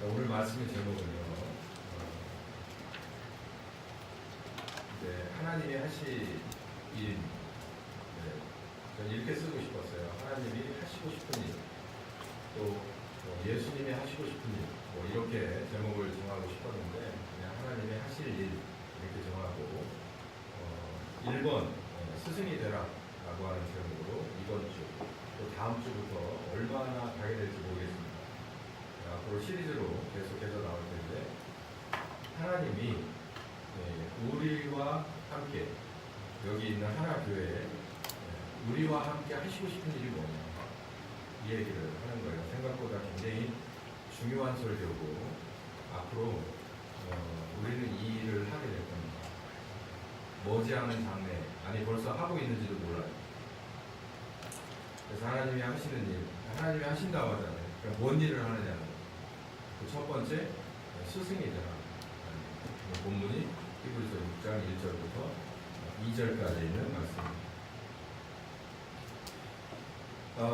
오늘 말씀의 제목은요, 하나님이 하실 일, 저는 이렇게 쓰고 싶었어요. 하나님이 하시고 싶은 일, 또 예수님이 하시고 싶은 일, 이렇게 제목을 정하고 싶었는데, 그냥 하나님이 하실 일, 이렇게 정하고, 1번, 스승이 되라 라고 하는 제목으로 이번 주, 또 다음 주부터 얼마나 가게 될지 모르겠습니다. 앞으로 시리즈로 계속해서 나올 텐데, 하나님이 우리와 함께, 여기 있는 하나교회에 우리와 함께 하시고 싶은 일이 뭐냐, 이 얘기를 하는 거예요. 생각보다 굉장히 중요한 설교고, 앞으로 우리는 이 일을 하게 될 겁니다. 머지않은 장래, 아니 벌써 하고 있는지도 몰라요. 그래서 하나님이 하시는 일, 하나님이 하신다고 하잖아요. 그러니까 뭔 일을 하느냐는 거예요. 첫 번째, 스승이 되라. 본문이 히브리서 6장 1절부터 2절까지 있는 말씀입니다.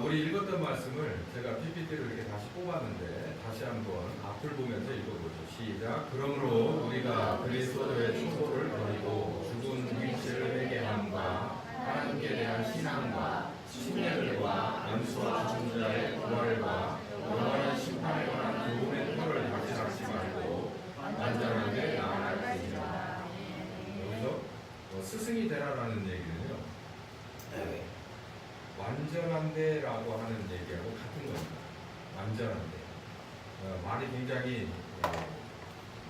우리 읽었던 말씀을 제가 PPT로 이렇게 다시 뽑았는데, 다시 한번 앞을 보면서 읽어보죠. 시작. 그러므로 우리가 그리스도의 충고를 버리고 죽은 행실을 회개함과 하나님께 대한 신앙과 신뢰들과 안수와 죽은 자의 부활과 영원한 심판에 관한 교훈의 표를 다시 잡지 말고 완전하게 나아갈지니라. 여기서 스승이 되라라는 얘기는요, 완전한데라고 하는 얘기하고 같은 겁니다. 완전한데. 말이 굉장히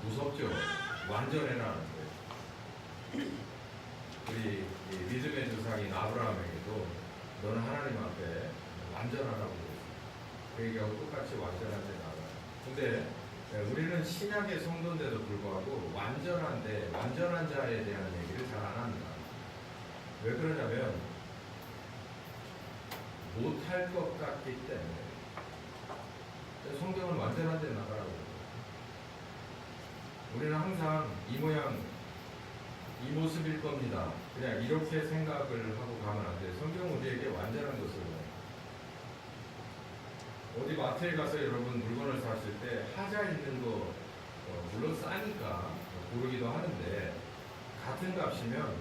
무섭죠. 완전해라는 거예요. 우리 믿음의 조상인 아브라함에게도 너는 하나님 앞에 완전하라고 그랬어요. 그 얘기하고 똑같이 완전한데 나아가요. 근데 우리는 신약의 성도인데도 불구하고 완전한데, 완전한 자에 대한 얘기를 잘 안 합니다. 왜 그러냐면 못할 것 같기 때문에. 성경은 완전한 데 나가라고. 우리는 항상 이 모양, 이 모습일 겁니다. 그냥 이렇게 생각을 하고 가면 안 돼요. 성경은 우리에게 완전한 것을 원해요. 어디 마트에 가서 여러분 물건을 사실 때 하자 있는 거, 물론 싸니까 고르기도 하는데, 같은 값이면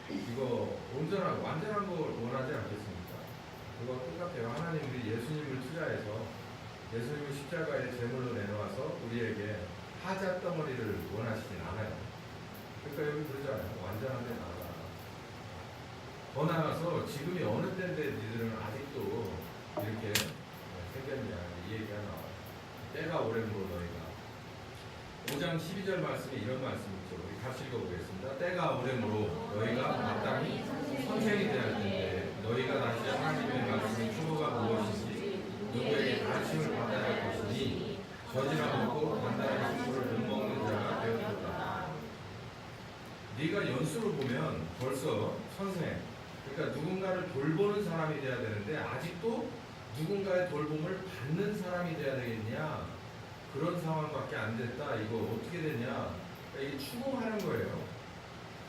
이거 온전하고 완전한 걸 원하지 않겠습니까? 그거 똑같아요. 하나님이 예수님을 투자해서 예수님을 십자가에 제물로 내놓아서 우리에게 하자 덩어리를 원하시진 않아요. 그러니까 여기 그러잖아요. 완전한 데 나아가. 더 나아가서 지금이 어느 때인데 니들은 아직도 이렇게 생겼냐, 이 얘기가 나와요. 때가 오래므로 너희가. 5장 12절 말씀에 이런 말씀이 있죠. 우리 같이 읽어보겠습니다. 때가 오래므로 너희가 마땅히 선생이 되어야 할 텐데 너희가 다시 하나님의 말씀의 충고가 무엇인지 누구에게 가르침을 받아야 할 것이니 젖이나 먹고 단단한 식물을 못 먹는 자가 되었다. 네가 연수를 보면 벌써 선생, 그러니까 누군가를 돌보는 사람이 돼야 되는데 아직도 누군가의 돌봄을 받는 사람이 돼야 되겠냐? 그런 상황밖에 안 됐다. 이거 어떻게 됐냐? 이게 추궁하는 거예요.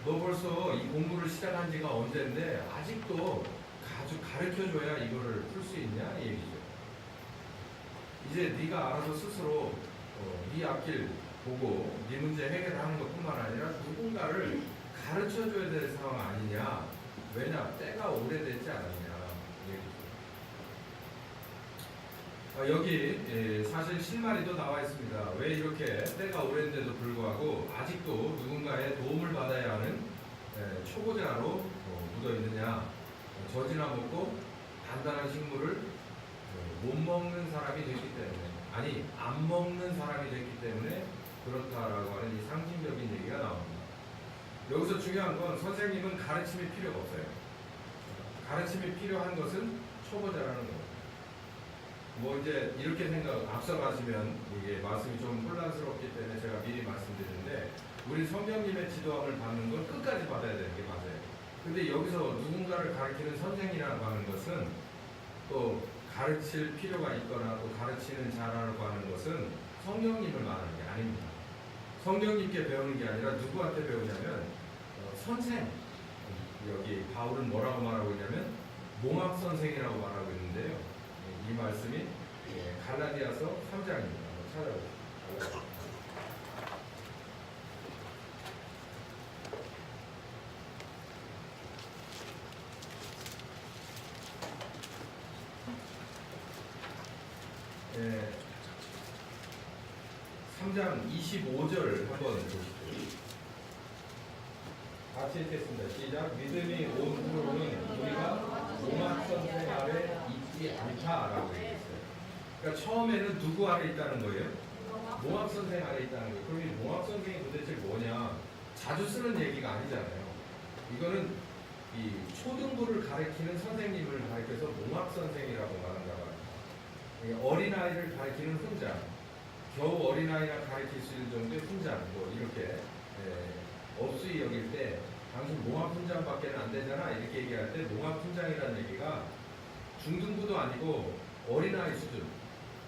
너 벌써 이 공부를 시작한 지가 언젠데 아직도 가르쳐줘야 이거를 풀 수 있냐? 이 얘기죠. 이제 네가 알아서 스스로 네 앞길 보고 네 문제 해결하는 것뿐만 아니라 누군가를 가르쳐줘야 될 상황 아니냐? 왜냐? 때가 오래됐지 않았냐? 여기 사실 실마리도 나와 있습니다. 왜 이렇게 때가 오랜데도 불구하고 아직도 누군가의 도움을 받아야 하는 초보자로 묻어 있느냐? 젖이나 먹고 단단한 식물을 못 먹는 사람이 됐기 때문에, 아니 안 먹는 사람이 됐기 때문에 그렇다라고 하는 이 상징적인 얘기가 나옵니다. 여기서 중요한 건 선생님은 가르침이 필요가 없어요. 가르침이 필요한 것은 초보자라는 거예요. 이제 이렇게 앞서가시면 이게 말씀이 좀 혼란스럽기 때문에 제가 미리 말씀드리는데, 우리 성령님의 지도함을 받는 건 끝까지 받아야 되는 게 맞아요. 근데 여기서 누군가를 가르치는 선생이라고 하는 것은, 또 가르칠 필요가 있거나 또 가르치는 자라고 하는 것은 성령님을 말하는 게 아닙니다. 성령님께 배우는 게 아니라 누구한테 배우냐면 선생, 여기 바울은 뭐라고 말하고 있냐면 몽학 선생이라고 말하고 있는데요. 이 말씀이 갈라디아서 3장입니다. 한번 찾아보세요. 네, 3장 25절 한번 보시죠. 같이 읽겠습니다. 시작. 믿음이 온 후로는 우리가 몽합선생 아래 있지 않다라고 얘기했어요. 그러니까 처음에는 누구 아래 있다는 거예요? 몽합선생 아래 있다는 거예요. 그럼 이 몽합선생이 도대체 뭐냐? 자주 쓰는 얘기가 아니잖아요. 이거는 이 초등부를 가르치는 선생님을 가르쳐서 몽합선생이라고 말한다고 합니다. 어린아이를 가르치는 훈장, 겨우 어린아이나 가르칠 수 있는 정도의 훈장, 뭐 이렇게 업수히 여길 때 당신 몽합훈장밖에 안 되잖아 이렇게 얘기할 때 몽합훈장이라는 얘기가 중등부도 아니고 어린아이 수준,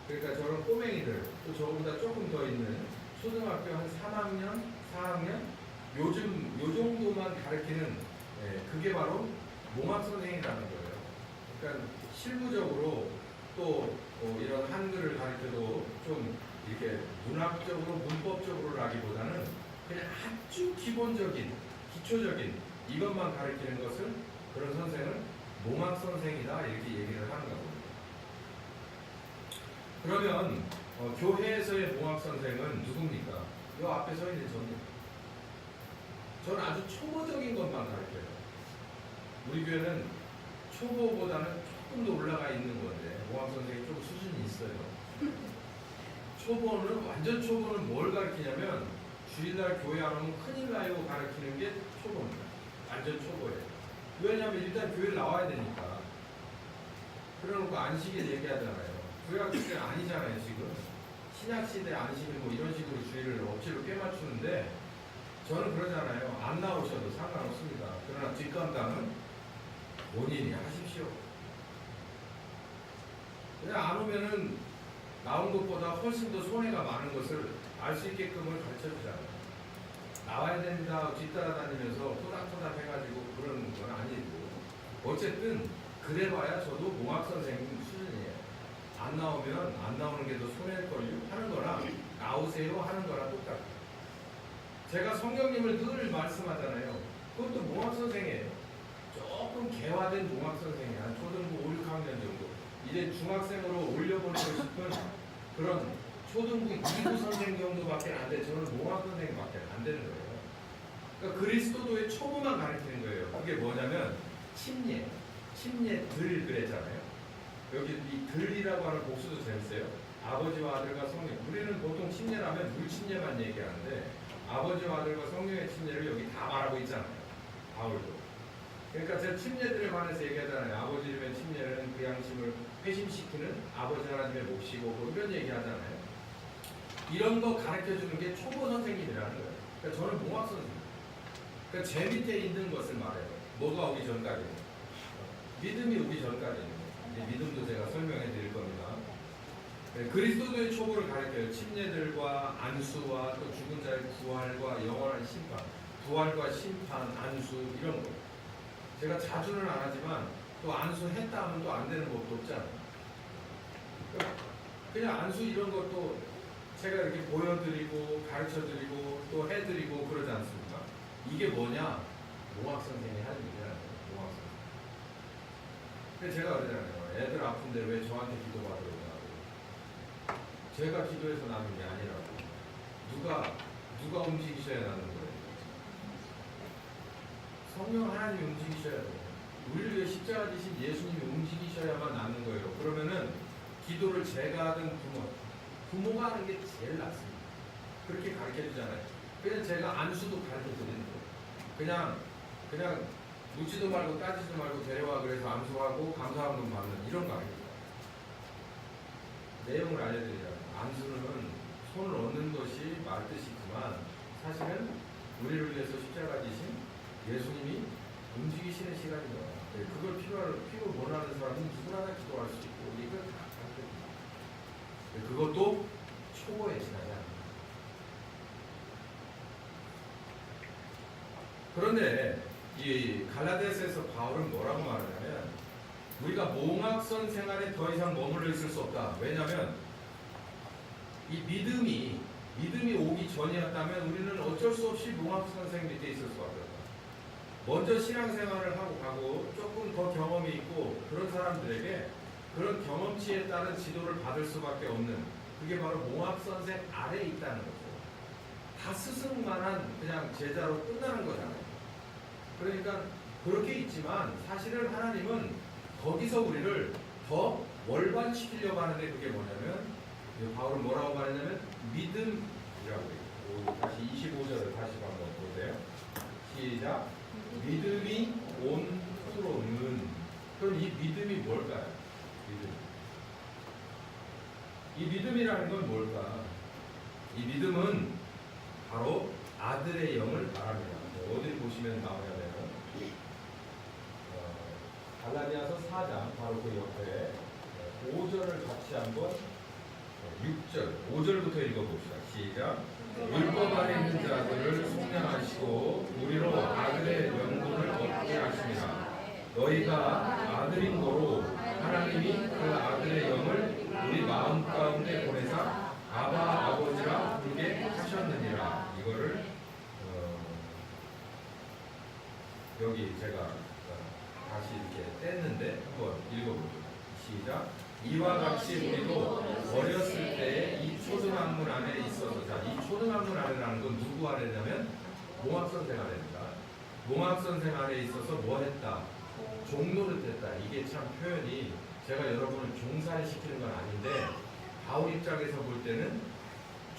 그러니까 저런 꼬맹이들, 또 저보다 조금 더 있는 초등학교 한 3학년, 4학년 요즘 요 정도만 가르치는 그게 바로 몽합선생이라는 거예요. 그러니까 실무적으로 또 이런 한글을 가르쳐도 좀 이렇게 문학적으로 문법적으로라기보다는 그냥 아주 기본적인 기초적인 이것만 가르치는 것을 그런 선생은 몽합선생이다 이렇게 얘기를 하는 겁니다. 그러면 교회에서의 몽합선생은 누굽니까? 이 앞에 서 있는 저는 아주 초보적인 것만 가르쳐요. 우리 교회는 초보보다는 조금 더 올라가 있는 건데 몽합선생이 좀 수준이 있어요. 초보는 완전 초보는 뭘 가르치냐면 주일날 교회 안 오면 큰일 나요 가르치는 게 초보입니다. 완전 초보예요. 왜냐하면 일단 교회를 나와야 되니까. 그러놓고 안식일 얘기하잖아요. 구약시대 아니잖아요 지금. 신약시대 안식일 뭐 이런 식으로 주일을 억지로 꿰맞추는데 저는 그러잖아요. 안 나오셔도 상관없습니다. 그러나 뒷감당은 본인이 하십시오. 그냥 안 오면은 나온 것보다 훨씬 더 손해가 많은 것을 알 수 있게끔을 가르쳐주잖아요. 나와야 된다 뒤따라다니면서 토닥토닥 해가지고 그런 건 아니고 어쨌든 그래봐야 저도 몽합선생님 수준이에요. 안 나오면 안 나오는 게 더 손해일걸요 하는 거랑 나오세요 하는 거랑 똑같아요. 제가 성경님을 늘 말씀하잖아요. 그것도 몽합선생이에요. 조금 개화된 몽합선생이에요. 한 초등부 5, 6학년 정도. 이제 중학생으로 올려보내고 싶은 그런 초등부 2부 선생 정도밖에 안 돼. 저는 몽합선생님밖에 안 되는 거예요. 그러니까 그리스도도의 초보만 가르치는 거예요. 그게 뭐냐면 침례 들 그랬잖아요. 여기 이 들이라고 하는 복수도 재밌어요. 아버지와 아들과 성령. 우리는 보통 침례라면 물침례만 얘기하는데 아버지와 아들과 성령의 침례를 여기 다 말하고 있잖아요. 바울도. 그러니까 제가 침례들에 관해서 얘기하잖아요. 아버지 이름의 침례는 그 양심을 회심시키는 아버지 하나님의 몫이고 뭐 이런 얘기하잖아요. 이런 거 가르쳐주는 게 초보 선생님이라는 거예요. 그러니까 저는 몽합 선생님. 그러니까 제 밑에 있는 것을 말해요. 뭐가 오기 전까지. 믿음이 오기 전까지. 믿음도 제가 설명해 드릴 겁니다. 그리스도의 초보를 가르쳐요. 침례들과 안수와 또 죽은 자의 부활과 영원한 심판, 부활과 심판, 안수 이런 거. 제가 자주는 안 하지만 또 안수했다 하면 또 안 되는 법도 없잖아요. 그냥 안수 이런 것도 제가 이렇게 보여드리고 가르쳐드리고 또 해드리고 그러지 않습니까? 이게 뭐냐? 몽합 선생이 하는 일이라는 거예요. 몽합 선생. 그래서 제가 그러잖아요. 애들 아픈데 왜 저한테 기도받으려고 하고. 제가 기도해서 나는 게 아니라고. 누가 움직이셔야 나는 거예요. 성령 하나님이 움직이셔야 돼요. 우리를 위해 십자가 지신 예수님이 움직이셔야만 나는 거예요. 그러면은 기도를 제가 하든 부모가 하는 게 제일 낫습니다. 그렇게 가르쳐 주잖아요. 그냥 제가 안수도 가르쳐 드리는 거예요. 그냥 묻지도 말고 따지지도 말고 데려와 그래서 안수하고 감사함도 받는 이런 거 아닙니다. 내용을 알려드리자면 안수는 손을 얻는 것이 말 뜻이지만 사실은 우리를 위해서 십자가 지신 예수님이 움직이시는 시간이죠. 그걸 필요로 원하는 사람은 누구나 다 기도할 수 있고 이걸 다 가르쳐줍니다. 그것도 초보에 지나지 않습니다. 그런데 이 갈라디아서에서 바울은 뭐라고 말하냐면 우리가 몽합선 생활에 더 이상 머물러 있을 수 없다. 왜냐하면 이 믿음이 믿음이 오기 전이었다면 우리는 어쩔 수 없이 몽학 선생 밑에 있을 수밖에 없다. 먼저 신앙생활을 하고 가고 조금 더 경험이 있고 그런 사람들에게 그런 경험치에 따른 지도를 받을 수밖에 없는, 그게 바로 몽학 선생 아래에 있다는 거죠. 다 스승만한 그냥 제자로 끝나는 거잖아요. 그러니까 그렇게 있지만 사실은 하나님은 거기서 우리를 더 월반시키려고 하는데, 그게 뭐냐면 바울은 뭐라고 말했냐면 믿음이라고 해요. 다시 25절을 다시 한번 보세요. 시작. 믿음이 온 후로는. 그럼 이 믿음이 뭘까요? 이 믿음이라는 건 뭘까? 이 믿음은 바로 아들의 영을 말합니다. 어디 보시면 나오냐면 갈라디아서 4장 바로 그 옆에 5절을 같이 한번 6절, 5절부터 읽어봅시다. 시작. 율법 아래 있는 자들을 속량하시고 우리로 아들의 영분을 얻게 하십니다. 너희가 아들인 거로 하나님이 그 아들의 영을 우리 마음 가운데 보내사 아바 아버지라 부르게 하셨느니라. 이거를 여기 제가 다시 이렇게 뗐는데 한번 읽어보죠. 시작. 이와 같이 우리도 어렸을 때에 이 초등학문 안에 있어서, 자, 이 초등학문 안에라는 건 누구 안에냐면 몽학선생 안에입니다. 몽학선생 안에 있어서 뭐 했다? 종노릇했다. 이게 참 표현이, 제가 여러분을 종살이 시키는 건 아닌데 바울 입장에서 볼 때는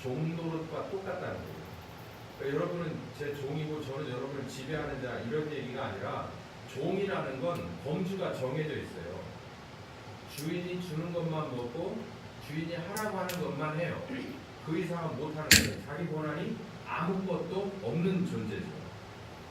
종노릇과 똑같다는 거예요. 그러니까 여러분은 제 종이고 저는 여러분을 지배하는 자, 이런 얘기가 아니라 종이라는 건 범주가 정해져 있어요. 주인이 주는 것만 먹고 주인이 하라고 하는 것만 해요. 그 이상은 못하는 거예요. 자기 권한이 아무것도 없는 존재죠.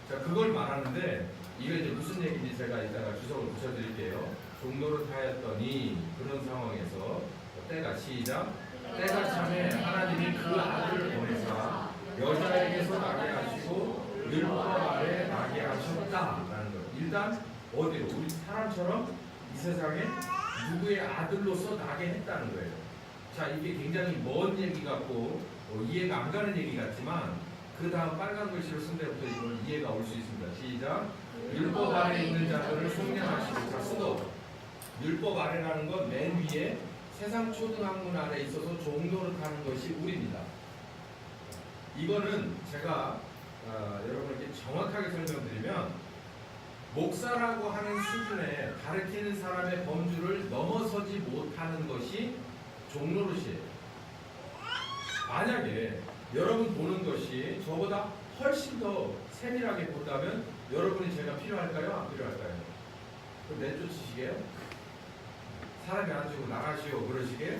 자, 그걸 말하는데 이게 이제 무슨 얘기인지 제가 이따가 주석을 붙여드릴게요. 종노릇하였더니, 그런 상황에서 때가, 시작. 때가 참에 하나님이 그 아들을 보내사 여자에게서 나게 하시고 율법 아래 나게 하셨다라는 거예요. 일단 어디로? 우리 사람처럼 이 세상에 누구의 아들로서 나게 했다는 거예요. 자, 이게 굉장히 먼 얘기 같고 이해가 안 가는 얘기 같지만 그 다음 빨간 글씨로 쓴 데부터 이걸 이해가 올 수 있습니다. 시작. 율법 아래 있는 자들을 속량하시고. 자, 수도 율법 아래라는 건 맨 위에 세상 초등학문 아래 있어서 종노릇하는 것이 우리입니다. 이거는 제가 여러분에게 정확하게 설명드리면 목사라고 하는 수준에 가르치는 사람의 범주를 넘어서지 못하는 것이 종노릇이에요. 만약에 여러분 보는 것이 저보다 훨씬 더 세밀하게 본다면 여러분이 제가 필요할까요? 안 필요할까요? 그럼 내쫓으시게요? 사람이 안 주고 나가시오 그러시게요?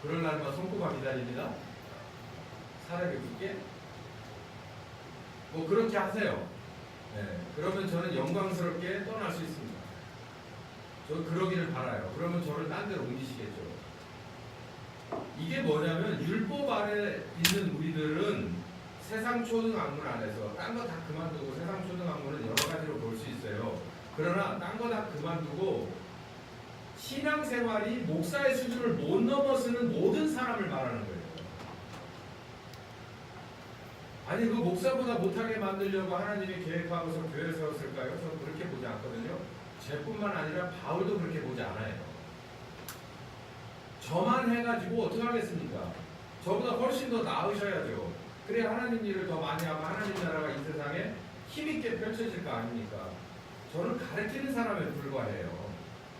그럴 날만 손꼽아 기다립니다. 사람이 붙게? 뭐 그렇게 하세요. 네, 그러면 저는 영광스럽게 떠날 수 있습니다. 저 그러기를 바라요. 그러면 저를 딴 데로 옮기시겠죠. 이게 뭐냐면 율법 아래 있는 우리들은 세상 초등학문 안에서 딴 거 다 그만두고, 세상 초등학문은 여러 가지로 볼 수 있어요. 그러나 딴 거 다 그만두고 신앙생활이 목사의 수준을 못 넘어서는 모든 사람을 말하는 거예요. 아니, 그 목사보다 못하게 만들려고 하나님이 계획하고서 교회를 세웠을까요? 저는 그렇게 보지 않거든요. 제뿐만 아니라 바울도 그렇게 보지 않아요. 저만 해가지고 어떻게 하겠습니까? 저보다 훨씬 더 나으셔야죠. 그래야 하나님 일을 더 많이 하고 하나님 나라가 이 세상에 힘있게 펼쳐질 거 아닙니까? 저는 가르치는 사람에 불과해요.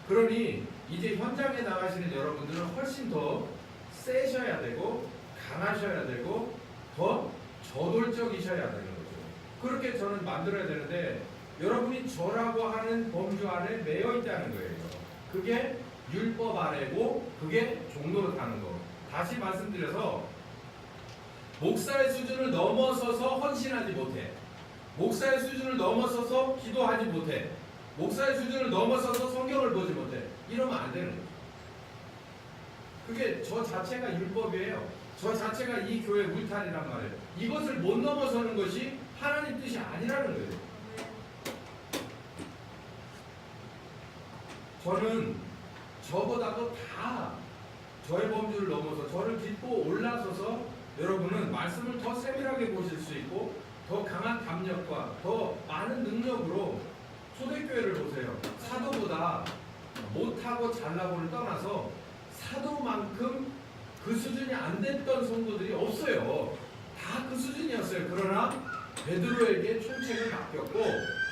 그러니 이제 현장에 나가시는 여러분들은 훨씬 더 세셔야 되고 강하셔야 되고 더 저돌적이셔야 되는 거죠. 그렇게 저는 만들어야 되는데 여러분이 저라고 하는 범주 안에 매여 있다는 거예요. 그게 율법 아래고 그게 종노릇하는 거. 다시 말씀드려서 목사의 수준을 넘어서서 헌신하지 못해. 목사의 수준을 넘어서서 기도하지 못해. 목사의 수준을 넘어서서 성경을 보지 못해. 이러면 안 되는 거죠. 그게 저 자체가 율법이에요. 저 자체가 이 교회 울타리란 말이에요. 이것을 못 넘어서는 것이 하나님 뜻이 아니라는 거예요. 저는 저보다도 다 저의 범주를 넘어서 저를 딛고 올라서서 여러분은 말씀을 더 세밀하게 보실 수 있고 더 강한 담력과 더 많은 능력으로 초대교회를 보세요. 사도보다 못하고 잘나고를 떠나서 사도만큼 그 수준이 안 됐던 성도들이 없어요. 다 그 수준이었어요. 그러나 베드로에게 총책을 맡겼고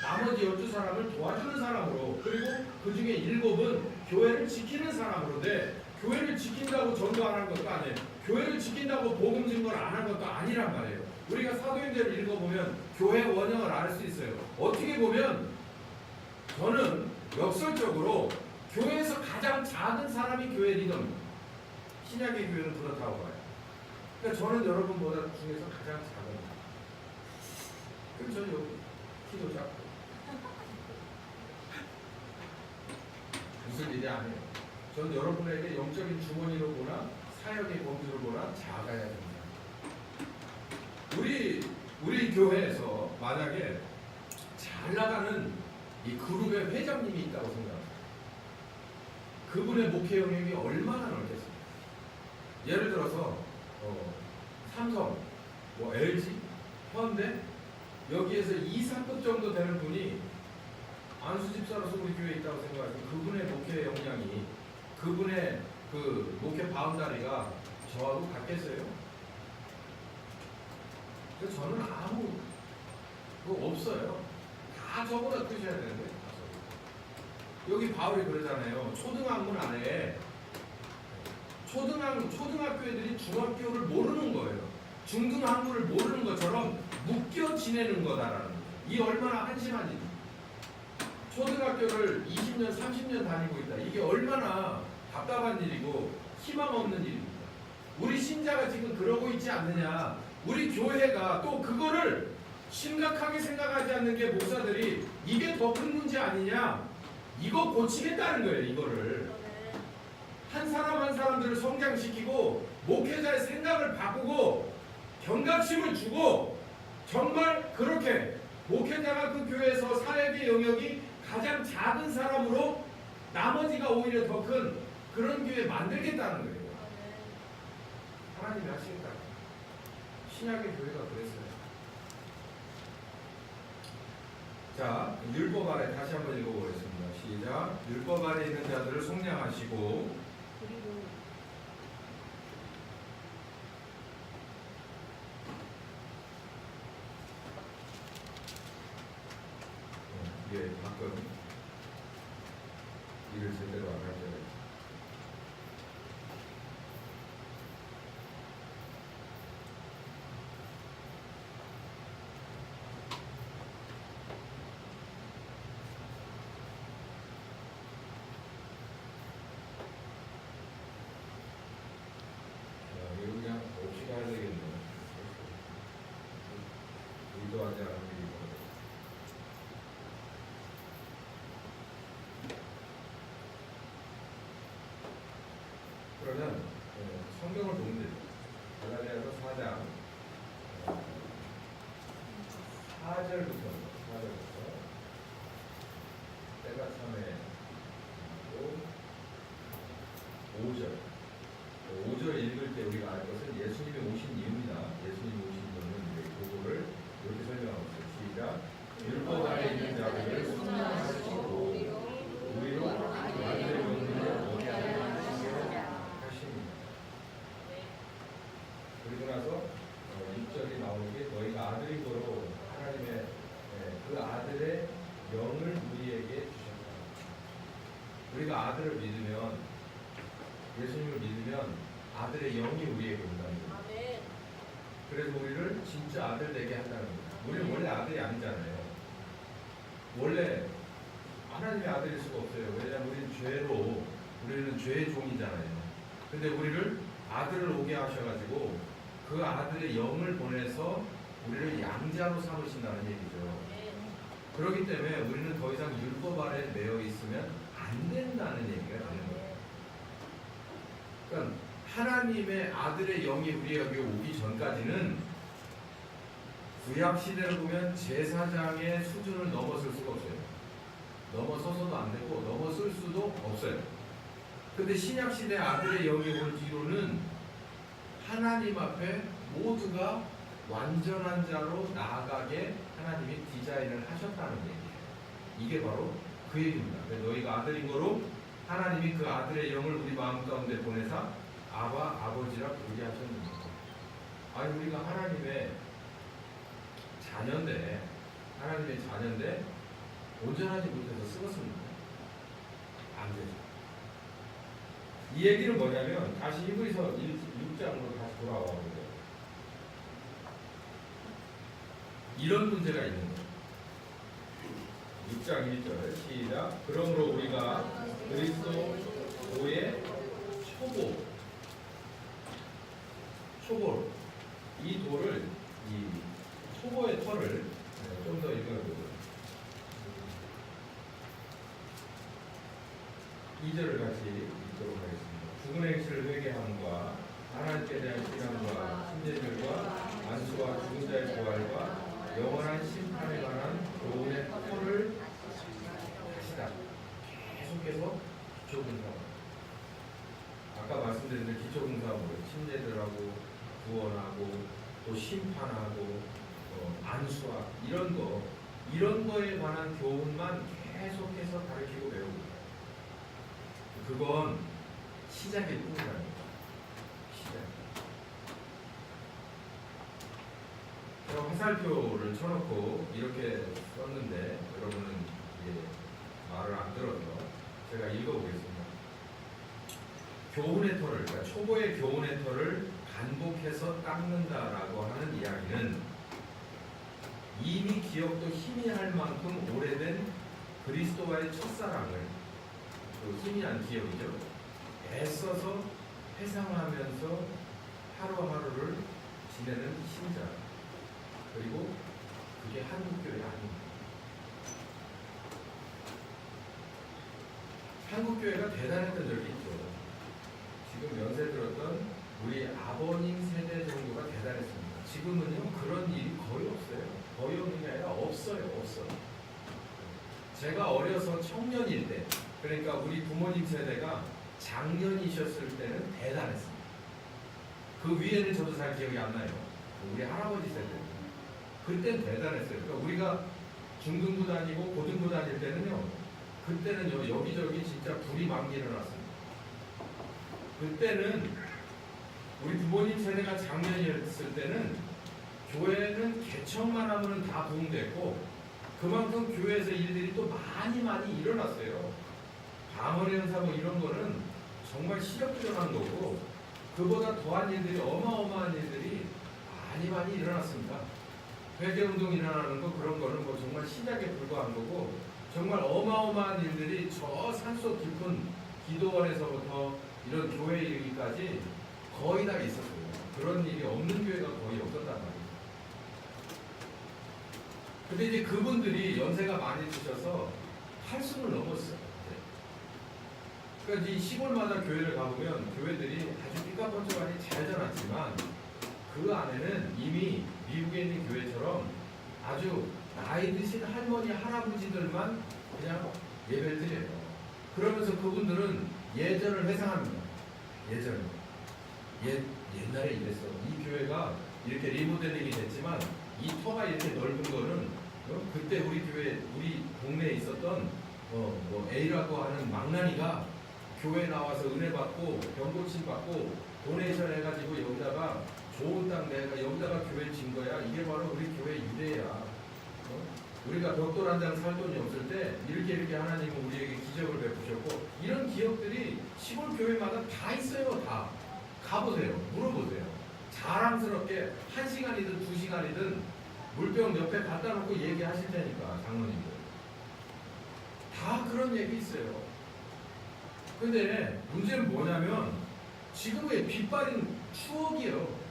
나머지 12사람을 도와주는 사람으로, 그리고 그 중에 7은 교회를 지키는 사람으로인데, 교회를 지킨다고 전도 안 한 것도 아니에요. 교회를 지킨다고 복음 증거를 안 한 것도 아니란 말이에요. 우리가 사도행전을 읽어보면 교회 원형을 알 수 있어요. 어떻게 보면 저는 역설적으로 교회에서 가장 작은 사람이 교회 리더입니다. 신약의 교회는 그렇다고 봐요. 그러니까 저는 여러분보다 중에서 가장 작은 거예요. 그럼 저는 여기 키도 작고 무슨 일이 아니에요. 저는 여러분에게 영적인 주머니로 보나 사역의 범주로 보나 작아야 됩니다. 우리 교회에서 만약에 잘 나가는 이 그룹의 회장님이 있다고 생각합니다. 그분의 목회 영역이 얼마나 넓겠어요. 예를 들어서 삼성, LG, 현대 여기에서 2, 3급 정도 되는 분이 안수 집사로서 우리 교회에 있다고 생각하시면 그분의 목회 역량이, 그분의 그 목회 바운다리가 저하고 같겠어요? 그래서 저는 아무 그거 없어요. 다 저보다 크셔야 되는데. 여기 바울이 그러잖아요. 초등학문 안에 초등학교 애들이 중학교를 모르는 거예요. 중등학문을 모르는 것처럼 묶여 지내는 거다라는 거예요. 이 얼마나 한심한지. 초등학교를 20년, 30년 다니고 있다. 이게 얼마나 답답한 일이고 희망 없는 일입니다. 우리 신자가 지금 그러고 있지 않느냐. 우리 교회가 또 그거를 심각하게 생각하지 않는 게 목사들이 이게 더 큰 문제 아니냐. 이거 고치겠다는 거예요. 이거를 한 사람 한 사람들을 성장시키고 목회자의 생각을 바꾸고 경각심을 주고 정말 그렇게 목회자가 그 교회에서 사역의 영역이 가장 작은 사람으로 나머지가 오히려 더 큰 그런 교회 만들겠다는 거예요. 하나님이 하시겠다. 신약의 교회가 그랬어요. 자, 율법 아래 다시 한번 읽어보겠습니다. 시작. 율법 아래 있는 자들을 속량하시고 이게 가끔 일을 제대로 안 할 때가 있어요. 이거 그냥 없이 가야 되겠네요. 의도하지 않은 일이고. 그러면 성경을 보면 되죠. 갈라디아서 4장 4절부터 때가 참에 5절 읽을 때 우리가 알 것은 예수님이 오신 이유입니다. 예수님이 오신 이유는 그거를 이렇게 설명하고 있어요. 시작. 율법 아래 있는 자들을 속량하시고 우리로 아들의 영혼을 얻게 하십니다. 그리고 나서 6절이 나오는 게 너희가 아들인 거로 하나님의 그 아들의 영을 우리에게 주셨다. 우리가 아들을 믿으면, 예수님을 믿으면 아들의 영이 우리에게 온다는 거예요. 그래서 우리를 진짜 아들 되게 한다는 거예요. 우리는 원래 아들이 아니잖아요. 원래 하나님의 아들일 수가 없어요. 왜냐하면 우리는 죄의 종이잖아요. 근데 우리를 아들을 오게 하셔가지고 그 아들의 영을 보내서 우리를 양자로 삼으신다는 얘기죠. 그렇기 때문에 우리는 더 이상 율법 아래 매여 있으면 안 된다는 얘기가 되는 거예요. 그러니까 하나님의 아들의 영이 우리에게 오기 전까지는 구약 시대를 보면 제사장의 수준을 넘어설 수가 없어요. 넘어서서도 안 되고 넘어설 수도 없어요. 근데 신약시대 아들의 영이 온 뒤로는 하나님 앞에 모두가 완전한 자로 나아가게 하나님이 디자인을 하셨다는 얘기예요. 이게 바로 그 얘기입니다. 너희가 아들인 거로 하나님이 그 아들의 영을 우리 마음 가운데 보내사 아바 아버지라 부르게 하셨는데, 아니 우리가 하나님의 자녀인데 온전하지 못해서 썩었습니다. 안 되죠. 이 얘기는 뭐냐면 다시 히브리서 6장으로 다시 돌아와 보세요. 이런 문제가 있는 거예요. 6장 1절 시작. 그러므로 우리가 그리스도의 초보 이 돌을, 이 초보의 털을 좀 더 읽어보죠. 2절을 같이 읽도록 하겠습니다. 죽은 행실을 회개함과 하나님께 대한 신앙과 신제들과 안수와 죽은 자의 부활과 영원한 심판에 관한 교훈의 털을 하시다. 계속해서 기초분사업. 아까 말씀드린 대로 기초분사업으로 침례들하고 구원하고 또 심판하고 안수와 이런 거에 관한 교훈만 계속해서 가르치고 배우고, 그건 시작일 뿐이랍니다. 시작. 제가 화살표를 쳐놓고 이렇게 썼는데 여러분은 이게 말을 안 들어서 제가 읽어보겠습니다. 교훈의 털을, 그러니까 초보의 교훈의 털을 반복해서 닦는다라고 하는 이야기는 이미 기억도 희미할 만큼 오래된 그리스도와의 첫사랑을, 그 희미한 기억이죠, 애써서 회상하면서 하루하루를 지내는 신자, 그리고 그게 한국교회 아닙니다. 한국교회가 대단했던 적이 있죠. 지금 연세 들었던 우리 아버님 세대 정도가 대단했습니다. 지금은요 그런 일이 거의 없어요. 거의 없는 게 아니라 없어요. 제가 어려서 청년일 때, 그러니까 우리 부모님 세대가 장년이셨을 때는 대단했습니다. 그 위에는 저도 잘 기억이 안 나요. 우리 할아버지 세대 그땐 대단했어요. 그러니까 우리가 중등부 다니고 고등부 다닐 때는요, 그때는 여기저기 진짜 불이 막 일어났습니다. 그때는 우리 부모님 세대가 장년이었을 때는 교회는 개척만 하면 다 부흥됐고, 그만큼 교회에서 일들이 또 많이 일어났어요. 방언의 은사 뭐 이런 거는 정말 시력적한 거고, 그보다 더한 일들이, 어마어마한 일들이 많이 일어났습니다. 회개운동 일어나는 거, 그런 거는 뭐 정말 시작에 불과한 거고, 정말 어마어마한 일들이 저 산속 깊은 기도원에서부터 이런 교회에 이르기까지 거의 다 있었어요. 그런 일이 없는 교회가 거의 없었단 말이에요. 근데 이제 그분들이 연세가 많이 드셔서 80을 넘었어요. 그러니까 이 시골마다 교회를 가보면 교회들이 아주 삐까뻔쩍하니 잘 자랐지만 그 안에는 이미 미국에 있는 교회처럼 아주 나이 드신 할머니 할아버지들만 그냥 예배를 드려요. 그러면서 그분들은 예전을 회상합니다. 옛날에 이랬어. 이 교회가 이렇게 리모델링이 됐지만 이 터가 이렇게 넓은 거는 그때 우리 교회, 우리 동네에 있었던 뭐 A라고 하는 망나니가 교회 나와서 은혜 받고 병고침 받고 도네이션 해가지고 여기다가 좋은 땅 내가 여기다가 교회 진 거야. 이게 바로 우리 교회 유대야. 우리가 벽돌 한 장 살 돈이 없을 때 이렇게 하나님은 우리에게 기적을 베푸셨고, 이런 기억들이 시골 교회마다 다 있어요. 다 가보세요. 물어보세요. 자랑스럽게 1시간이든 2시간이든 물병 옆에 갖다 놓고 얘기하실 테니까, 장로님들 다 그런 얘기 있어요. 근데 문제는 뭐냐면 지금의 빛바랜 추억이에요.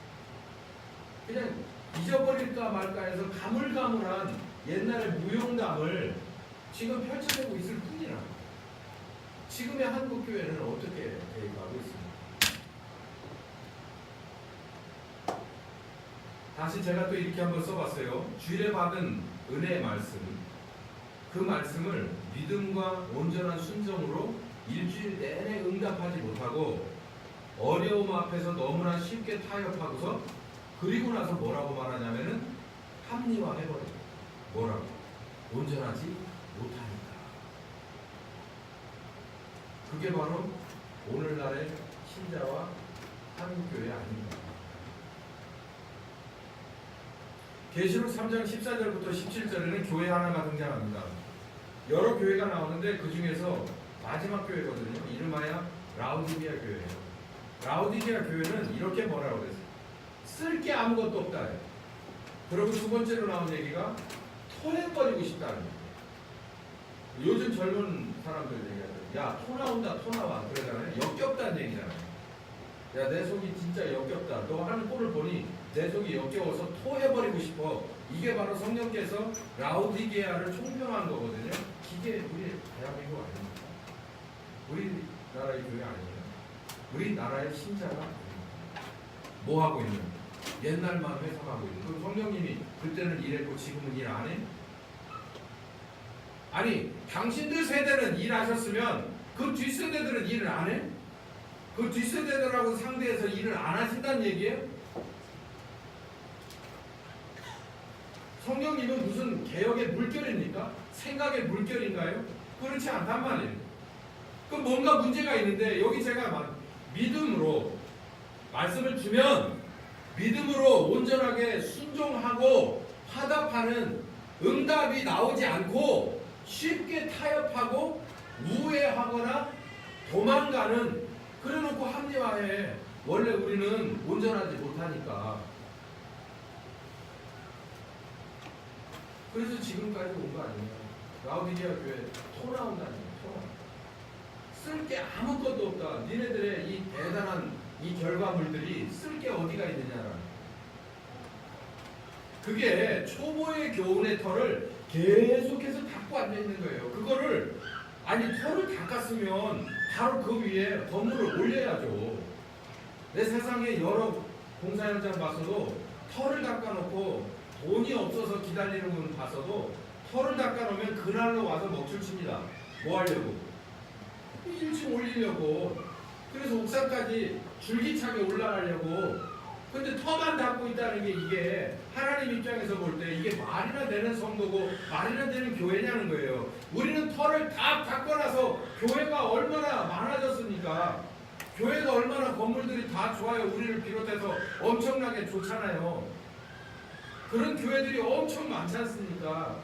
그냥 잊어버릴까 말까 해서 가물가물한 옛날의 무용담을 지금 펼쳐내고 있을 뿐이라. 지금의 한국교회는 어떻게 대입하고 있습니까? 다시 제가 또 이렇게 한번 써봤어요. 주일에 받은 은혜의 말씀, 그 말씀을 믿음과 온전한 순종으로 일주일 내내 응답하지 못하고 어려움 앞에서 너무나 쉽게 타협하고서 그리고 나서 뭐라고 말하냐면은 합리화해버려요. 뭐라고? 온전하지 못하니까. 그게 바로 오늘날의 신자와 한국교회 아닙니다. 계시록 3장 14절부터 17절에는 교회 하나가 등장합니다. 여러 교회가 나오는데 그 중에서 마지막 교회거든요. 이름하여 라우디게아 교회예요. 라우디게아 교회는 이렇게 뭐라고 그랬어요? 쓸 게 아무것도 없다. 그리고 두 번째로 나온 얘기가 토해버리고 싶다는 거예요. 요즘 젊은 사람들 얘기하죠. 야, 토 나온다, 토 나와. 그러잖아요. 역겹다는 얘기잖아요. 야, 내 속이 진짜 역겹다. 너 하는 꼴을 보니 내 속이 역겨워서 토해버리고 싶어. 이게 바로 성령께서 라우디게아를 총평한 거거든요. 이게 우리 대한민국 아닙니까? 우리나라의 교회 아니에요. 우리나라의 신자가 아닙니다. 뭐 하고 있는? 옛날만 회상하고 있는. 그럼 성령님이 그때는 이랬고 지금은 일 안 해? 아니, 당신들 세대는 일하셨으면 그 뒷세대들은 일을 안 해? 그 뒷세대들하고 상대해서 일을 안 하신다는 얘기예요? 성령님은 무슨 개혁의 물결입니까? 생각의 물결인가요? 그렇지 않단 말이에요. 그럼 뭔가 문제가 있는데 여기 제가 믿음으로 말씀을 주면 믿음으로 온전하게 순종하고 화답하는 응답이 나오지 않고 쉽게 타협하고 우회하거나 도망가는, 그래놓고 합리화해. 원래 우리는 온전하지 못하니까. 그래서 지금까지 온 거 아니에요. 라우디게아 교회 토 나온다는 거예요. 쓸 게 아무것도 없다. 니네들의 이 대단한 이 결과물들이 쓸 게 어디가 있느냐라는. 그게 초보의 교훈의 털을 계속해서 닦고 앉아있는 거예요. 그거를, 아니 털을 닦았으면 바로 그 위에 건물을 올려야죠. 내 세상에 여러 공사 현장 봤어도 털을 닦아놓고 돈이 없어서 기다리는 분 봤어도 털을 닦아놓으면 그날로 와서 먹줄 칩니다. 뭐 하려고? 1층 올리려고. 그래서 옥상까지 줄기차게 올라가려고. 근데 터만 닦고 있다는 게 이게 하나님 입장에서 볼 때 이게 말이나 되는 성도고 말이나 되는 교회냐는 거예요. 우리는 털을 다 닦고 나서 교회가 얼마나 많아졌습니까? 교회가 얼마나 건물들이 다 좋아요. 우리를 비롯해서 엄청나게 좋잖아요. 그런 교회들이 엄청 많지 않습니까?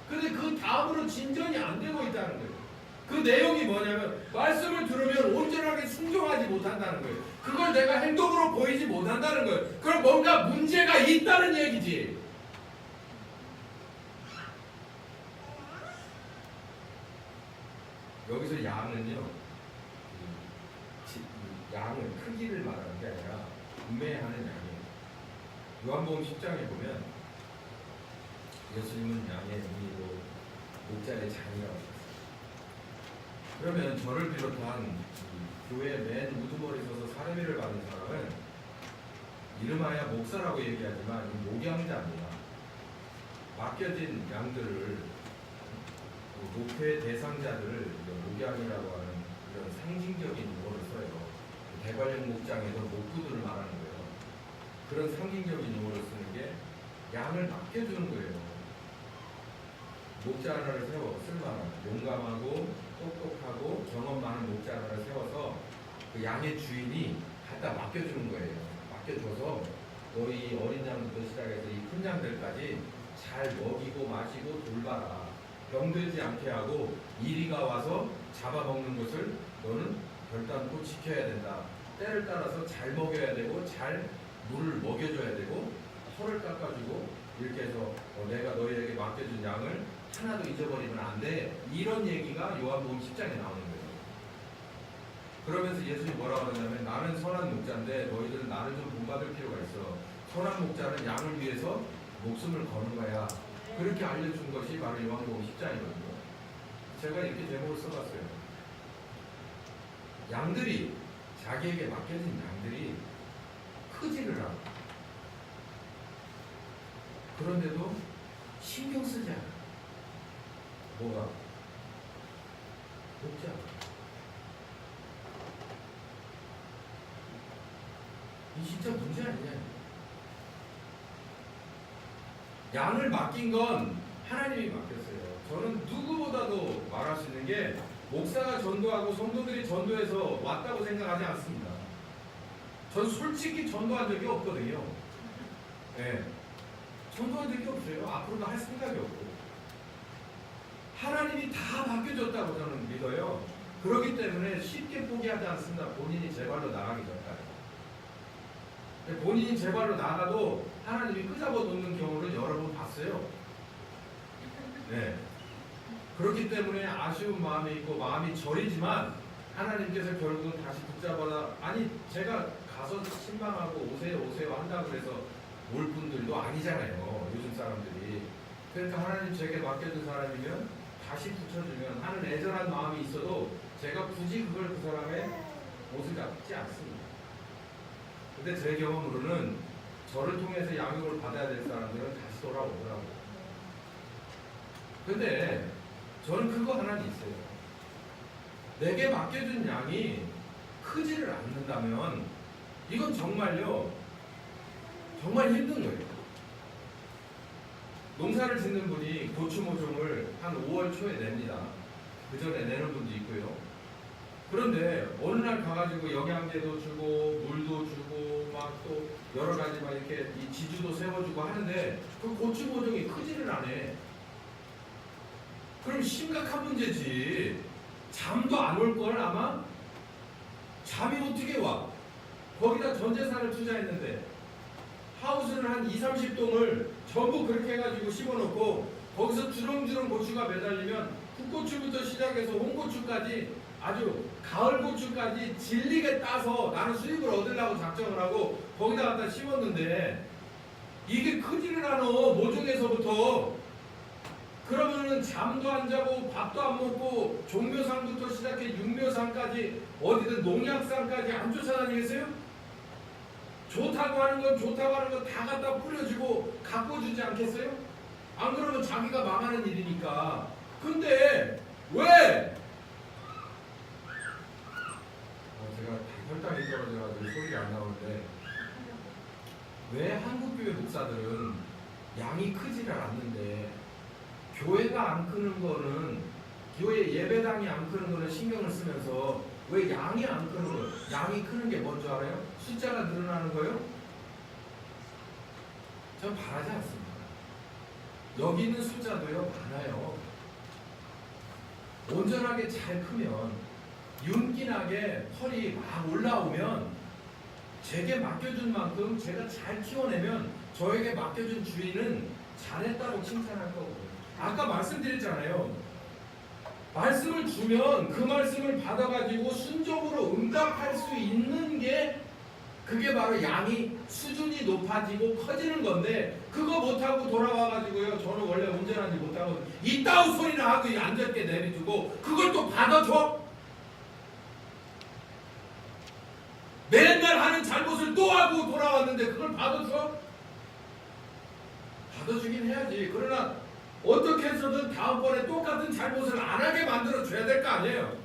근데 그 다음으로 진전이 안 되고 있다는 거예요. 그 내용이 뭐냐면 말씀을 들으면 온전하게 순종하지 못한다는 거예요. 그걸 내가 행동으로 보이지 못한다는 거예요. 그럼 뭔가 문제가 있다는 얘기지. 여기서 양은요, 양은 크기를 말하는 게 아니라 구매하는 양이에요. 요한복음 10장에 보면 예수님은 양의 의미로 목자의 장이라고 했어요. 그러면 저를 비롯한 교회 맨 우두머리 서서 사례비를 받은 사람은 이름하여 목사라고 얘기하지만 목양자입니다. 맡겨진 양들을, 목회 대상자들을 목양이라고 하는 이런 상징적인 용어를 써요. 대관령 목장에서 목구들을 말하는 거예요. 그런 상징적인 용어를 쓰는 게 양을 맡겨주는 거예요. 목자 하나를 세워 쓸만한 용감하고 똑똑하고 경험 많은 목자 하나를 세워서 그 양의 주인이 갖다 맡겨주는 거예요. 맡겨줘서 너희 어린 양부터 시작해서 이 큰 양들까지 잘 먹이고 마시고 돌봐라. 병들지 않게 하고 이리가 와서 잡아먹는 것을 너는 결단코 지켜야 된다. 때를 따라서 잘 먹여야 되고 잘 물을 먹여줘야 되고 털을 깎아주고 이렇게 해서 내가 너희에게 맡겨준 양을 하나도 잊어버리면 안 돼. 이런 얘기가 요한복음 10장에 나오는 거예요. 그러면서 예수님이 뭐라고 하냐면 나는 선한 목자인데 너희들은 나를 좀 본받을 필요가 있어. 선한 목자는 양을 위해서 목숨을 거는 거야. 그렇게 알려준 것이 바로 요한복음 10장이거든요. 제가 이렇게 제목을 써봤어요. 양들이, 자기에게 맡겨진 양들이 크지를 않아. 그런데도 신경 쓰지 않아. 뭐가? 목자. 이 진짜 문제 아니냐. 양을 맡긴 건 하나님이 맡겼어요. 저는 누구보다도 말할 수 있는 게 목사가 전도하고 성도들이 전도해서 왔다고 생각하지 않습니다. 전 솔직히 전도한 적이 없거든요. 네. 전도한 적이 없어요. 앞으로도 할 생각이 없고. 하나님이 다 맡겨줬다고 저는 믿어요. 그렇기 때문에 쉽게 포기하지 않습니다. 본인이 제 발로 나가기 전까지. 본인이 제 발로 나가도 하나님이 끄잡아 놓는 경우를 여러 번 봤어요. 네. 그렇기 때문에 아쉬운 마음이 있고 마음이 저리지만 하나님께서 결국은 다시 붙잡아라. 아니 제가 가서 신방하고 오세요 한다고 해서 올 분들도 아니잖아요. 요즘 사람들이. 그러니까 하나님 제게 맡겨준 사람이면 다시 붙여주면 하는 애절한 마음이 있어도 제가 굳이 그걸 그 사람의 옷을 잡지 않습니다. 근데 제 경험으로는 저를 통해서 양육을 받아야 될 사람들은 다시 돌아오더라고요. 근데 저는 그거 하나는 있어요. 내게 맡겨준 양이 크지를 않는다면 이건 정말요, 정말 힘든 거예요. 농사를 짓는 분이 고추 모종을 한 5월 초에 냅니다. 그 전에 내는 분도 있고요. 그런데 어느 날 가가지고 영양제도 주고 물도 주고 막 또 여러 가지 막 이렇게 이 지주도 세워주고 하는데 그 고추 모종이 크지를 않아. 그럼 심각한 문제지. 잠도 안 올 걸 아마? 잠이 어떻게 와? 거기다 전 재산을 투자했는데 하우스를 한 2, 30동을 전부 그렇게 해가지고 심어놓고 거기서 주렁주렁 고추가 매달리면 풋고추부터 시작해서 홍고추까지 아주 가을 고추까지 질리게 따서 나는 수익을 얻으려고 작정을 하고 거기다 갖다 심었는데 이게 크지를 않아. 모종에서부터. 그러면은 잠도 안 자고 밥도 안 먹고 종묘상부터 시작해 육묘상까지 어디든 농약상까지 안 쫓아다니겠어요? 좋다고 하는 건 좋다고 하는 건 다 갖다 뿌려주고 갖고 주지 않겠어요? 안 그러면 자기가 망하는 일이니까. 근데 왜? 제가 혈당이 떨어져가지고 소리가 안 나오는데 왜 한국교회 목사들은 양이 크지를 않는데 교회가 안 크는 거는 교회 예배당이 안 크는 거는 신경을 쓰면서 왜 양이 안 크는 거예요? 양이 크는 게 뭔지 알아요? 숫자가 늘어나는 거예요? 전 바라지 않습니다. 여기 있는 숫자도요 많아요. 온전하게 잘 크면 윤기나게 털이 막 올라오면 제게 맡겨준 만큼 제가 잘 키워내면 저에게 맡겨준 주인은 잘했다고 칭찬할 거거든요. 아까 말씀드렸잖아요. 말씀을 주면 그 말씀을 받아가지고 순종으로 응답할 수 있는 게 그게 바로 양이 수준이 높아지고 커지는 건데 그거 못하고 돌아와가지고요. 저는 원래 운전하지 못하고 이따위 소리나 하고 앉았게 내비두고 그걸 또 받아줘? 맨날 하는 잘못을 또 하고 돌아왔는데 그걸 받아줘? 받아주긴 해야지. 그러나 어떻게 해서든 다음번에 똑같은 잘못을 안 하게 만들어줘야 될 거 아니에요.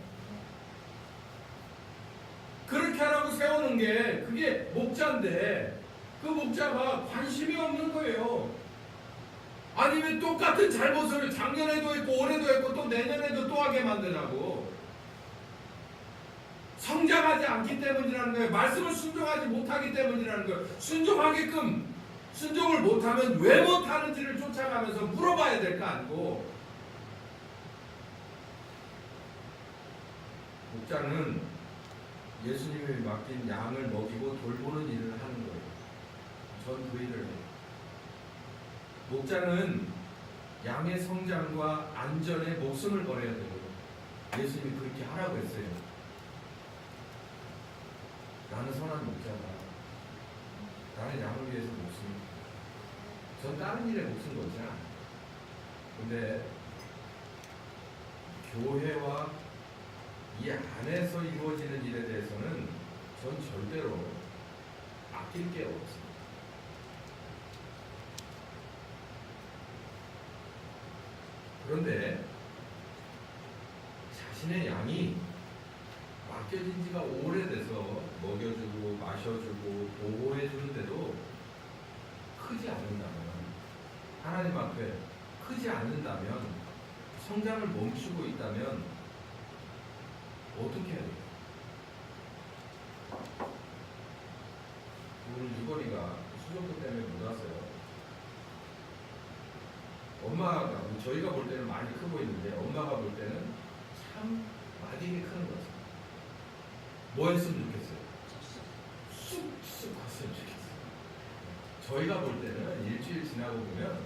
그렇게 하라고 세우는 게 그게 목자인데 그 목자가 관심이 없는 거예요. 아니 왜 똑같은 잘못을 작년에도 했고 올해도 했고 또 내년에도 또 하게 만드냐고. 성장하지 않기 때문이라는 거예요. 말씀을 순종하지 못하기 때문이라는 거예요. 순종하게끔 순종을 못하면 왜 못하는지를 쫓아가면서 물어봐야 될 거 아니고. 목자는 예수님이 맡긴 양을 먹이고 돌보는 일을 하는 거예요. 전 그 일을 해요. 목자는 양의 성장과 안전에 목숨을 걸어야 되고 예수님이 그렇게 하라고 했어요. 나는 선한 목자다. 나는 양을 위해서 목숨. 전 다른 일에 목숨 걸지 않아요. 근데 교회와 이 안에서 이루어지는 일에 대해서는 전 절대로 아낄 게 없습니다. 그런데 자신의 양이 맡겨진 지가 오래돼서 먹여주고 마셔주고 보호해주는데도 크지 않는다면, 하나님 앞에 크지 않는다면, 성장을 멈추고 있다면 어떻게 해야 돼요? 오늘 유건이가 수족도 때문에 못 왔어요. 엄마가, 저희가 볼 때는 많이 크고 있는데 엄마가 볼 때는 참 마디게 크는 것 같아요. 뭐 했으면 좋겠어요? 쑥쑥 컸으면 좋겠어요. 저희가 볼 때는 일주일 지나고 보면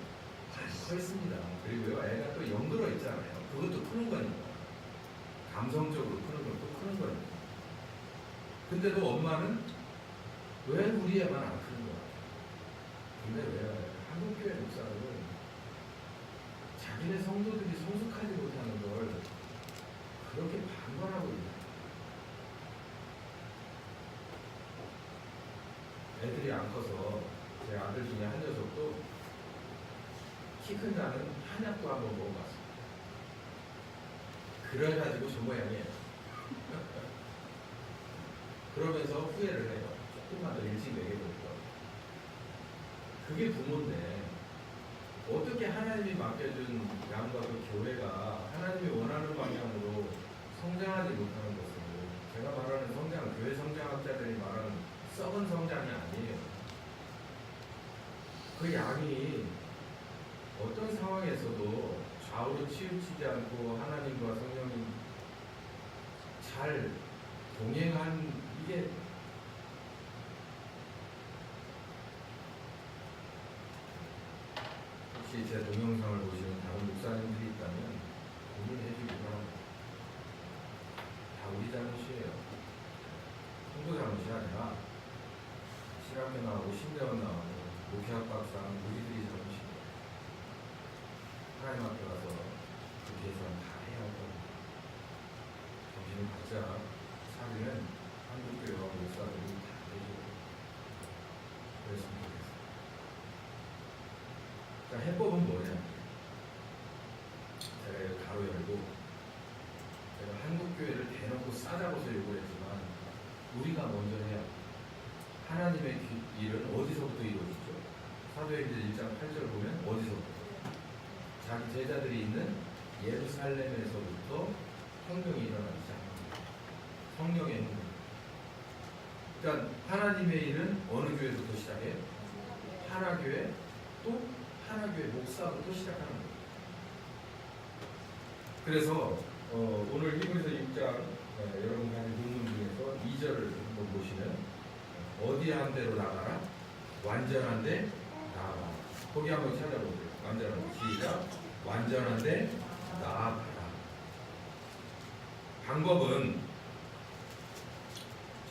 많이 커 있습니다. 그리고요, 애가 또 영들어 있잖아요. 그것도 크는 거니까. 감성적으로 크는 것도 크는 거니까. 근데도 엄마는 왜 우리 애만 안 크는 거야? 근데 왜 한국교회 목사들은 자기네 성도들이 성숙하지 못하는 걸 그렇게 반발하고 있냐? 애들이 안 커서 제 아들 중에 한 녀석도 키 큰 자는 한약도 한번 먹어봤어요. 그래가지고 저 모양이에요. 그러면서 후회를 해요. 조금만 더 일찍 먹여볼까. 그게 부모인데 어떻게 하나님이 맡겨준 양과 그 교회가 하나님이 원하는 방향으로 성장하지 못하는 것을, 제가 말하는 성장, 교회 성장학자들이 말하는 썩은 성장이 아니에요. 그 양이 어떤 상황에서도 좌우로 치우치지 않고 하나님과 성령이 잘 동행한, 이게 혹시 제 동영상을 보시는 다른 목사님들이 있다면 고민해 주기 바랍니다. 다 우리 잘못이에요. 성도 잘못이 아니라 실학교 나오고 신대원 나오고 목회학박상 우리들이 잘못이에요. 하나님 앞에 가서 그 계산 다 해야 할 겁니다. 정신을 바짝 차리는 한국교회와 목사들이 다 해주고 그랬으면 좋겠어요. 자, 해법은 뭐냐? 제가 이거 가로 열고, 제가 한국교회를 대놓고 싸잡아서 요구했지만 우리가 먼저 해야 합니다. 하나님의 일은 어디서부터 이루어지죠? 사도행전 1장 8절 보면 어디서부터? 자기 제자들이 있는 예루살렘에서부터 혁명이 일어나기 시작합니다. 성령의 혁명. 그러니까 하나님의 일은 어느 교회부터 시작해요? 하나교회, 또 하나교회 목사부터 시작하는 거예요. 그래서 오늘 히브리서 6장 여러분 가진 본문 중에서 2절을 한번 보시면 어디한 데로 나가라? 완전한 데 나아가라. 거기 한번 찾아보세요. 완전한 데. 시작. 완전한 데 나아가라. 방법은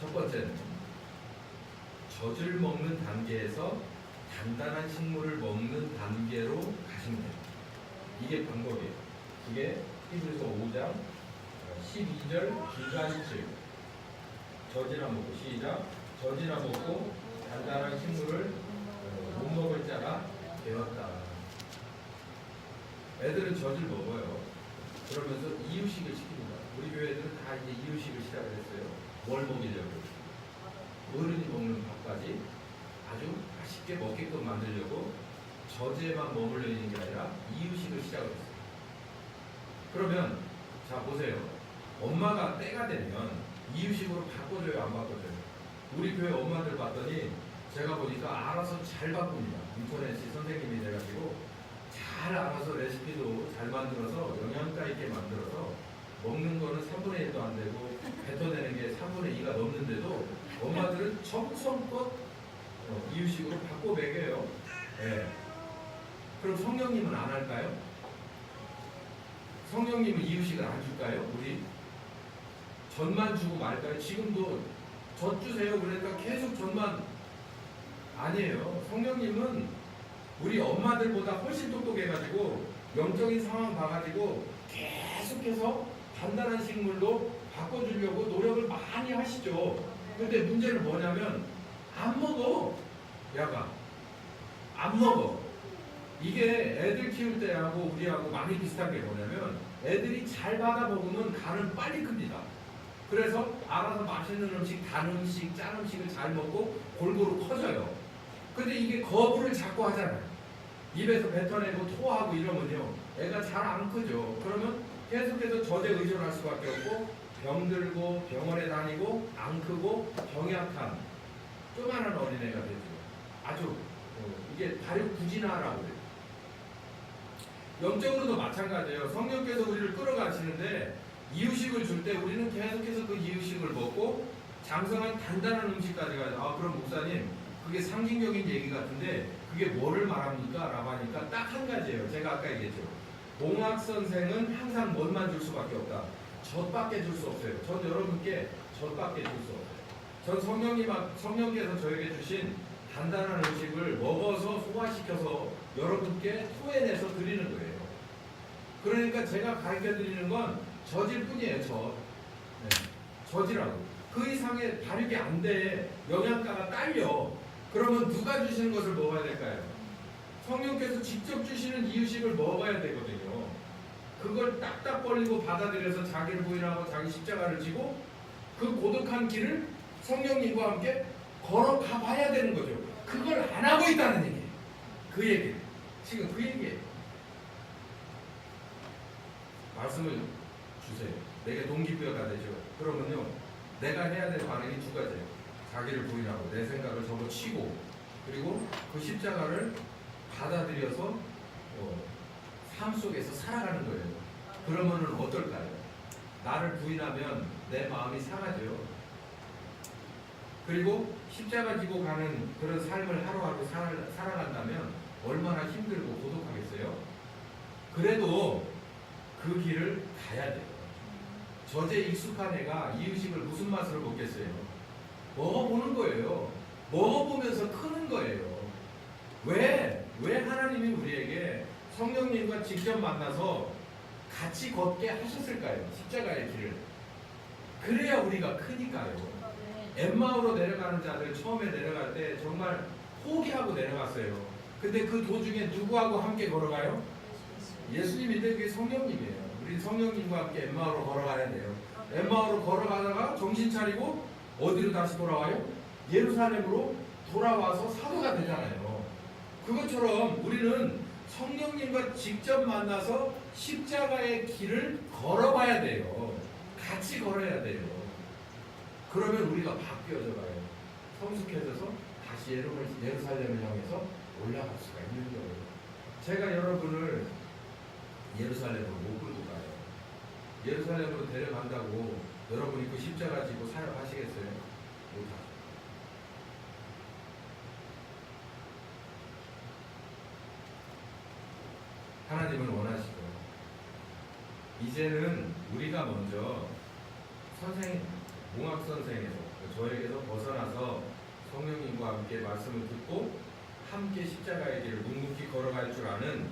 첫 번째는 젖을 먹는 단계에서 단단한 식물을 먹는 단계로 가시면 돼요. 이게 방법이에요. 이게 히브리서 5장 12절 중간쯤 젖이나 먹고, 시작. 젖이나 먹고 단단한 식물을 못 먹을 자가 되었다. 애들은 젖을 먹어요. 그러면서 이유식을 시킵니다. 우리 교회들은 다 이제 이유식을 시작을 했어요. 뭘 먹이려고? 어른이 먹는 밥까지 아주 맛있게 먹게끔 만들려고 젖에만 머물러 있는 게 아니라 이유식을 시작을 했어요. 그러면 자 보세요. 엄마가 때가 되면 이유식으로 바꿔줘요, 안 바꿔줘요? 우리 교회 엄마들 봤더니 제가 보니까 알아서 잘 바꿉니다. 인터넷이 선생님이 돼가지고 잘 알아서 레시피도 잘 만들어서 영양가 있게 만들어서 먹는 거는 3분의 1도 안 되고 뱉어내는 게 3분의 2가 넘는데도 엄마들은 정성껏 이유식으로 바꿔 먹여요. 네. 그럼 성령님은 안 할까요? 성령님은 이유식을 안 줄까요? 우리 젖만 주고 말까요? 지금도 젖 주세요 그러니까 계속 젖만. 아니에요. 성령님은 우리 엄마들보다 훨씬 똑똑해가지고 영적인 상황 봐가지고 계속해서 단단한 식물로 바꿔주려고 노력을 많이 하시죠. 근데 문제는 뭐냐면 안 먹어. 야가 안 먹어. 이게 애들 키울 때하고 우리하고 많이 비슷한 게 뭐냐면 애들이 잘 받아 먹으면 간은 빨리 큽니다. 그래서 알아서 맛있는 음식, 단 음식, 짠 음식을 잘 먹고 골고루 커져요. 근데 이게 거부를 자꾸 하잖아요. 입에서 뱉어내고 토하고 이러면요, 애가 잘 안 크죠. 그러면 계속해서 젖에 의존할 수밖에 없고 병들고 병원에 다니고 안 크고 병약한 조그마한 어린애가 되죠. 아주 이게 발육 부진화라고 해요. 영적으로도 마찬가지예요. 성령께서 우리를 끌어가시는데 이유식을 줄 때 우리는 계속해서 그 이유식을 먹고 장성한 단단한 음식까지 가요. 아, 그럼 목사님, 그게 상징적인 얘기 같은데 그게 뭐를 말합니까? 라고 하니까 딱 한 가지예요. 제가 아까 얘기했죠. 봉학 선생은 항상 뭘만 줄 수밖에 없다. 젖밖에 줄 수 없어요. 전 여러분께 젖밖에 줄 수 없어요. 전 성령께서 저에게 주신 단단한 음식을 먹어서 소화시켜서 여러분께 토해내서 드리는 거예요. 그러니까 제가 가르쳐 드리는 건 젖일 뿐이에요. 젖. 네. 젖이라고. 그 이상의 발육이 안 돼. 영양가가 딸려. 그러면 누가 주시는 것을 먹어야 될까요? 성령께서 직접 주시는 이유식을 먹어야 되거든요. 그걸 딱딱 벌리고 받아들여서 자기를 부인하고 자기 십자가를 지고 그 고독한 길을 성령님과 함께 걸어가 봐야 되는 거죠. 그걸 안 하고 있다는 얘기예요. 그 얘기예요. 지금 그 얘기예요. 말씀을 주세요. 내게 동기부여가 되죠. 그러면요, 내가 해야 될 반응이 두 가지예요. 자기를 부인하고 내 생각을 접어치고, 그리고 그 십자가를 받아들여서 삶 속에서 살아가는 거예요. 그러면은 어떨까요? 나를 부인하면 내 마음이 상하죠. 그리고 십자가 지고 가는 그런 삶을 하루하루 살아간다면 얼마나 힘들고 고독하겠어요? 그래도 그 길을 가야 돼요. 젖에 익숙한 애가 이유식을 무슨 맛으로 먹겠어요? 먹어보는 거예요. 먹어보면서 크는 거예요. 왜 하나님이 우리에게 성령님과 직접 만나서 같이 걷게 하셨을까요? 십자가의 길을. 그래야 우리가 크니까요. 엠마오로 내려가는 자들 처음에 내려갈 때 정말 포기하고 내려갔어요. 근데 그 도중에 누구하고 함께 걸어가요? 예수님인데 그게 성령님이에요. 우리 성령님과 함께 엠마오로 걸어가야 돼요. 엠마오로 걸어가다가 정신 차리고 어디로 다시 돌아와요? 예루살렘으로 돌아와서 사도가 되잖아요. 그것처럼 우리는 성령님과 직접 만나서 십자가의 길을 걸어봐야 돼요. 같이 걸어야 돼요. 그러면 우리가 바뀌어져 가요. 성숙해져서 다시 예루살렘을 향해서 올라갈 수가 있는 거예요. 제가 여러분을 예루살렘으로 못 끌고 가요. 예루살렘으로 데려간다고 여러분이 그 십자가 지고 사역하시겠어요? 못하죠. 하나님은 원하시고 이제는 우리가 먼저 몽학 선생에서 저에게서 벗어나서 성령님과 함께 말씀을 듣고 함께 십자가의 길을 묵묵히 걸어갈 줄 아는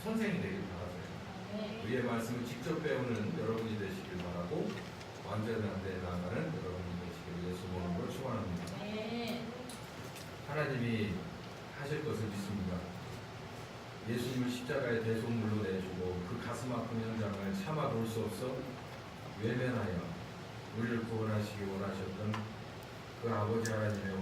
선생이 되길 바라세요. 우리의 말씀을 직접 배우는 여러분이 되시길 바라고 완전한 데 나아가는 여러분이 되시길 예수 이름으로 축원합니다. 하나님이 하실 것을 믿습니다. 예수님을 십자가의 대속물로 내주고 그 가슴 아픈 현장을 참아 볼 수 없어 외면하여 우리를 구원하시기 원하셨던 그 아버지 하나님의